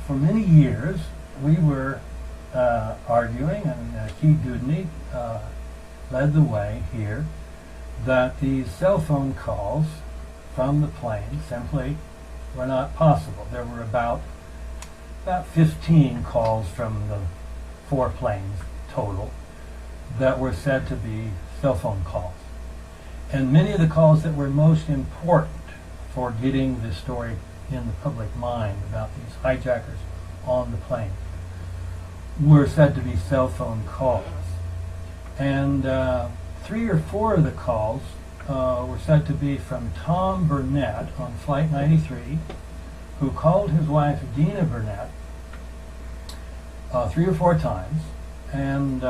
for many years, we were arguing, and Keith Dudney led the way here, that these cell phone calls from the plane simply were not possible. There were about 15 calls from the 4 planes total that were said to be cell phone calls. And many of the calls that were most important for getting the story in the public mind about these hijackers on the plane were said to be cell phone calls. And 3 or 4 of the calls were said to be from Tom Burnett on Flight 93, who called his wife Dina Burnett 3 or 4 times and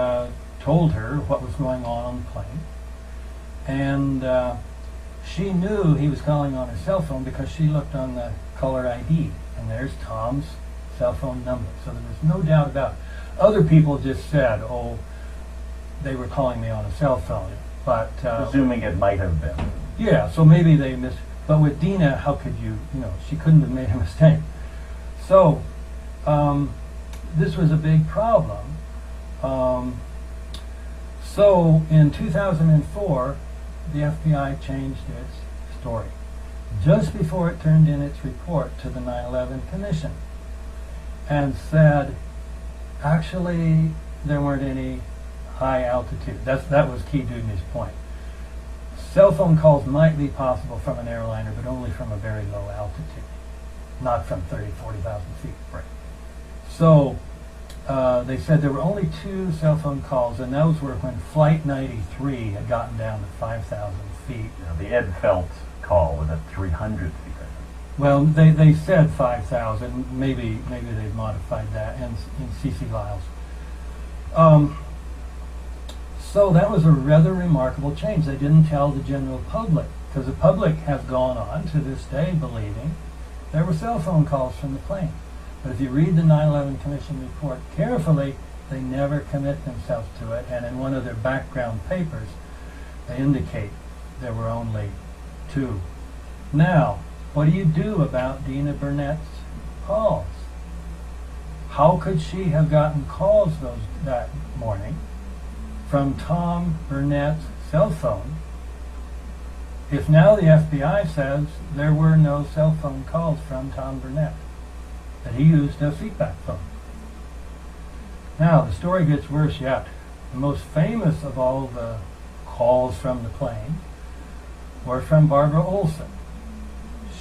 told her what was going on the plane. And she knew he was calling on her cell phone because she looked on the caller ID, and there's Tom's cell phone number. So there was no doubt about it. Other people just said, oh, they were calling me on a cell phone. But assuming it might have been. Yeah, so maybe they missed. But with Dina, how could you she couldn't have made a mistake. So this was a big problem. So in 2004, the FBI changed its story just before it turned in its report to the 9/11 Commission and said, actually, there weren't any high altitude. That was Keith Dudney's point. Cell phone calls might be possible from an airliner, but only from a very low altitude, not from 30,000, 40,000 feet. Right. So they said there were only 2 cell phone calls, and those were when Flight 93 had gotten down to 5,000 feet. The Ed Felt call was at 300 feet. Well, they said 5,000. Maybe they've modified that in C.C. Lyles. So that was a rather remarkable change. They didn't tell the general public, because the public has gone on to this day believing there were cell phone calls from the plane. But if you read the 9/11 Commission report carefully, they never commit themselves to it, and in one of their background papers, they indicate there were only 2. Now, what do you do about Dina Burnett's calls? How could she have gotten calls that morning from Tom Burnett's cell phone if now the FBI says there were no cell phone calls from Tom Burnett, that he used a seatback phone? Now, the story gets worse yet. The most famous of all the calls from the plane were from Barbara Olson.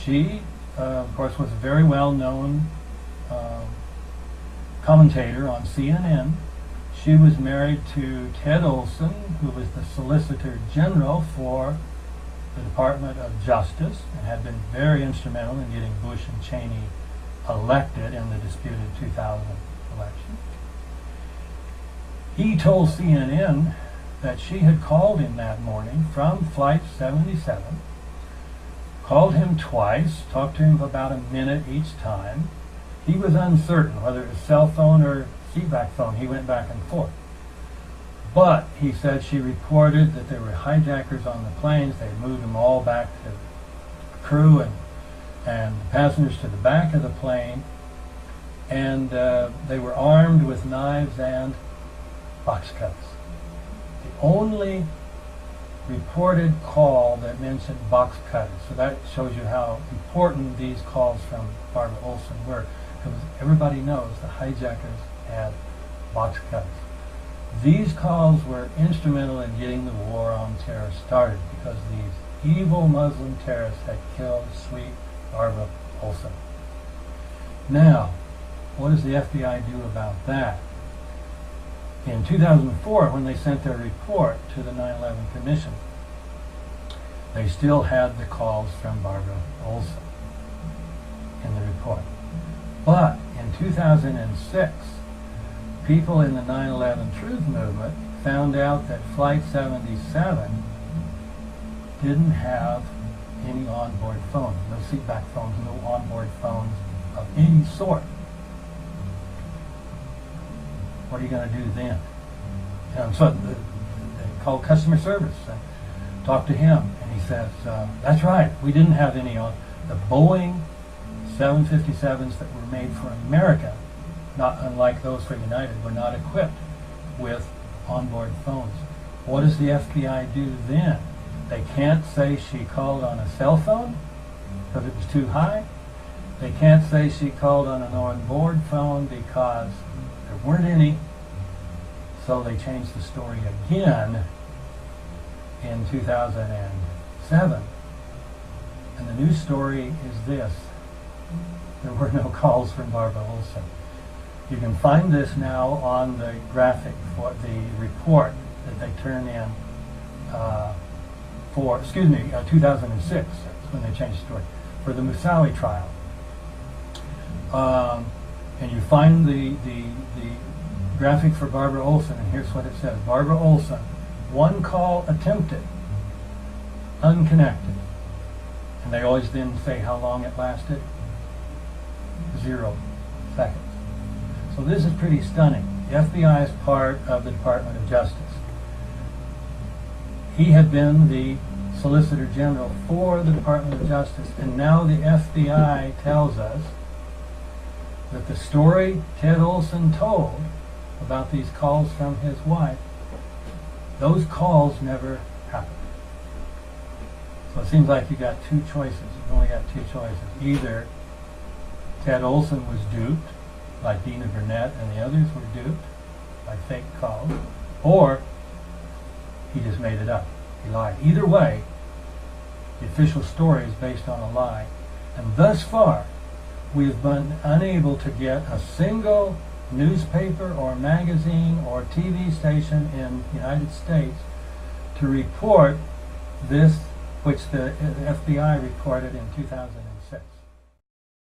She, of course, was a very well-known commentator on CNN. She was married to Ted Olson, who was the Solicitor General for the Department of Justice and had been very instrumental in getting Bush and Cheney elected in the disputed 2000 election. He told CNN that she had called him that morning from Flight 77, called him twice, talked to him for about a minute each time. He was uncertain whether it was cell phone or seatback phone. He went back and forth. But he said she reported that there were hijackers on the planes. They moved them all back to the crew and passengers to the back of the plane. And they were armed with knives and box cutters. The only reported call that mentioned box cutters. So that shows you how important these calls from Barbara Olson were. Because everybody knows the hijackers had box cutters. These calls were instrumental in getting the war on terror started because these evil Muslim terrorists had killed sweet Barbara Olson. Now, what does the FBI do about that? In 2004, when they sent their report to the 9/11 Commission, they still had the calls from Barbara Olson in the report. But in 2006, people in the 9/11 Truth Movement found out that Flight 77 didn't have any onboard phones, no seatback phones, no onboard phones of any sort. What are you going to do then? So they called customer service and talked to him, and he says, that's right, we didn't have any on. The Boeing 757s that were made for America, not unlike those for United, were not equipped with onboard phones. What does the FBI do then? They can't say she called on a cell phone because it was too high. They can't say she called on an onboard phone because there weren't any. So they changed the story again in 2007. And the new story is this: there were no calls from Barbara Olson. You can find this now on the graphic for the report that they turn in for, 2006, that's when they changed the story, for the Moussaoui trial. And you find the graphic for Barbara Olson, and here's what it says. Barbara Olson, one call attempted, unconnected. And they always then say how long it lasted. 0 seconds. So this is pretty stunning. The FBI is part of the Department of Justice. He had been the Solicitor General for the Department of Justice, and now the FBI tells us that the story Ted Olson told about these calls from his wife, those calls never happened. So it seems like you got two choices. You've only got two choices. Either Ted Olson was duped, like Dina Burnett and the others were duped by fake calls, or he just made it up. He lied. Either way, the official story is based on a lie. And thus far, we have been unable to get a single newspaper or magazine or TV station in the United States to report this, which the FBI reported in 2000.